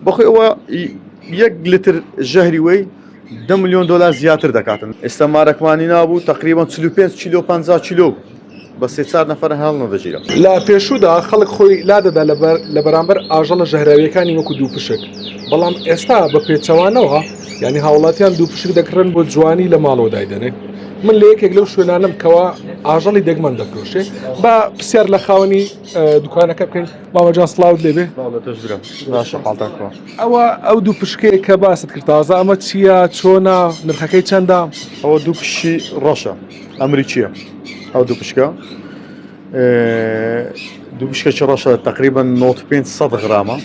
بەخۆی ئەوە 1 لتر ژەهری وەی 10 ملیۆن دلار زیاتر دەکاتن. ئێستا مارەکمانی نابوو تقریبان 45 کیلۆ 50 کیلۆ بە 3-4 نەفەر هەڵ نەدەژیرە. لە پێشوودا خەڵک خۆی لادەدا لە بەرامبەر ئاژەڵە ژەهراویەکانی وەکو دوو پشک، بەڵام ئێستا بە پێچەوانەوە ینی هاوڵاتیان دوو پشک دەکڕن بۆ جوانی لە ماڵەوە دایدەنێ. من لە یەکێک لەو شوێنانم کەوا ئاژەڵی دەگمەن دەفرۆشێ بە پرسیار لە خاوەنی دوکانەکە بکەین. مامەجان سڵاوت لێبێ. ئەوە ئەو دوو پشکەیە کە باست کرد تازە ئەمە چییە چۆنە نرخەکەی چەندە؟ ئەوە دوو پشی ڕەشە ئەمریکیە. ئەو دوو پشکە دوو پشکەی ڕەشە تقریبا 95 غرامە.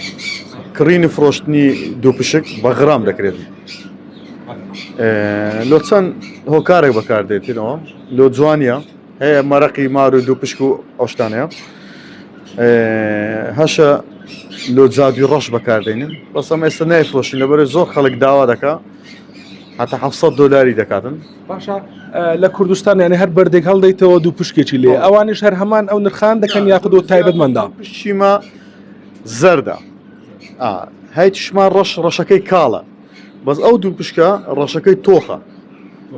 کڕینی فرۆشتنی دوو پشک بە غرام دەکرێت. لۆ چەند هۆکارێک بەکاردێتینەوە لۆ جوانیە هەیە مەرەقی مار و دوو پشک و ئەو شتانەیە هەشە لۆ جادوی ڕەش بەکاردێنن بەس ئەمە ئێستا نایفرۆشین لەبەرەوەی زۆر خەڵک داوا دەکا هەتا 700 دلاری دەکاتن. باشە لە کوردستان یعنی هەر بەردێک هەڵدەیتەوە دوو پشکێکی لێ ئەوانیش هەر هەمان ئەو نرخان دەکەن یاخودۆ تایبەتمەندە پشیمە زەردە هەیتیشمان ڕەشەکەی کاڵە بەس ئەو دوو پشکە ڕەشەکەی تۆخە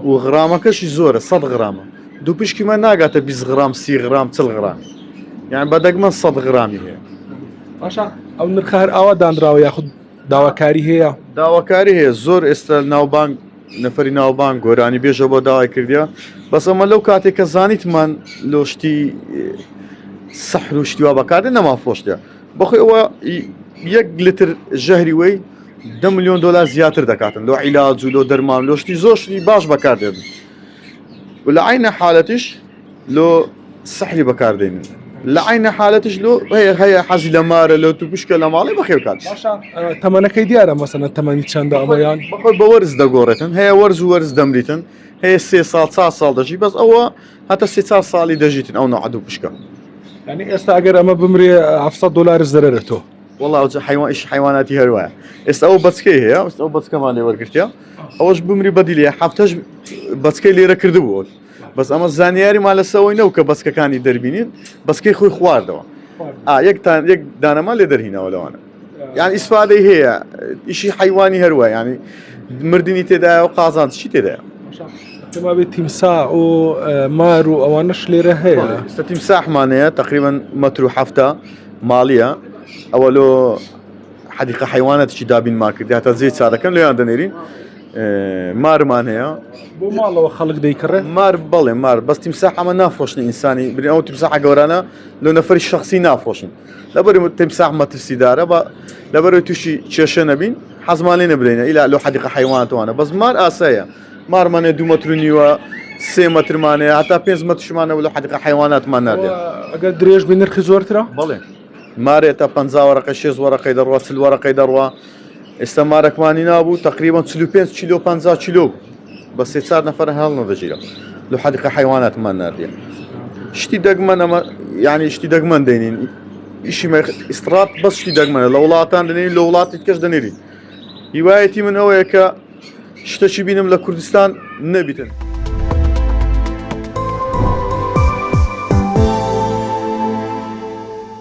و غرامەکەشی زۆرە 100 غرامە. دوو پشکیمە ناگاتە 20 غرام 30 غرام 40 غرام یان بەدەگمە 100 غرامی هەیە. باشە ئەو نرخ هەر ئاوا دانراوە یاخود داواکاری هەیە؟ داواکاری هەیە زۆر ئێستا ناوبانگ نەفەری ناوبانگ گۆرانی بێژە بۆ داوای کردیە بەس ئەمە لەو کاتێک کە زانیتمان لۆ شتی سەحر و شتیوا بەکاردێن نەمافرۆشتە بەخۆی ئەوە 1 لتر ژەهری وەی 10 ملیۆن دلار زیاتر دەکاتن لۆ عیلاج و لۆ دەرمان لۆ شتی زۆر شتی باش بەکاردێن و لە عینە حالەتیش لۆ سەحری بەکاردێنن لە عینە حالەتیش لۆ هەیە حەزی لە مارە لە تو پشکە لە ماڵی بەخێ بکات. تەمەنەکەی دیارە مەسەنە تەمەنی چەندە ئەمەیان بەخۆی بە وەرز دەگۆڕێتن هەیە وەرز و وەرز دەمریتن هەیە 3 ساڵ 4 ساڵ دەژی بەس ئەوە هەتا 3-4 ساڵی دەژیتن ئەو نەوع دوو پشکە. یعنی ئێستا ئەگەر ئەمە بمرێ 700 دلار زەرەرێتەوە. والله حیواناتی هەروایە ئێستا ئەو بەچکەی هەیە ئەو بەچکەمان لێ وەرگرتیا ئەوەش بمری بەدی لێ هەفتەش بەچکەی لێرە کردبوو بەس ئەمە زانیاریمان لەسەوەی نەو کە بەچکەکانی دەربینین بەچکەی خۆی خواردەوە یەک دانەمان لێ دەرهینەوە لەوانە یان ئیسفادەی هەیە ئیشی حیوانی هەروە ینی مردنی تێدایە و قازان چی تێدایە ما بێت تیمسا و مار و ئەوانەش لێرە هەیە ئێستا تیمساحمانەیە تقریبا مەتر و هەفتە ماڵیە ئەوە لۆ حەدیقە حیوانەتێکی دابینمان کردی هەتا جێی چارەکەن لێیان دەنێرین. مارمان هەیە بۆ ماڵەوە خەڵک دەیکڕێ مار بەڵێ مار بەس تیمساح ئەمە نافرۆشن ئینسانی برین ئەو تیمساح گەورانە لە نەفەری شخصی نافرۆشن لەبەری تیمساح مەترسیدارە بە لەبەرەوەی تووشی کێشە نەبین حەزمان لێ نەبرێنە ئیلا لۆ حەدیقە حیوانەتەوانە بەس مار ئاسایە مارمانێ 2 مەتر و نیوە 3 مەترمانەیە هەتا 5 مەترشمانە لە حەدیقە حیواناتمان نادێت. ئەگەر درێژ بێ نرخی زۆرترە؟ بەڵێ مارێ تا 50 وەرەقە 6 وەرەقەی دەڕوا 40 وەرەقەی دەڕوا ئێستا مارەکمانی نابوو تقریبا 45 کیلۆ 50 کیلۆ بە 3-4 نەفەر هەڵ نەدەژیرە لە حەدیقە حیواناتمان ناردێت. شتی دەگمەن ئەمە یعنی شتی دەگمەن دەینین ئیشی ئیسترات بەس شتی دەگمەنە لە وڵاتان دەنێری لە وڵاتی کەش دەنێری هیوایەتی من ئەوەیە کە شتێکی بینم لە کوردستان نەبیتن.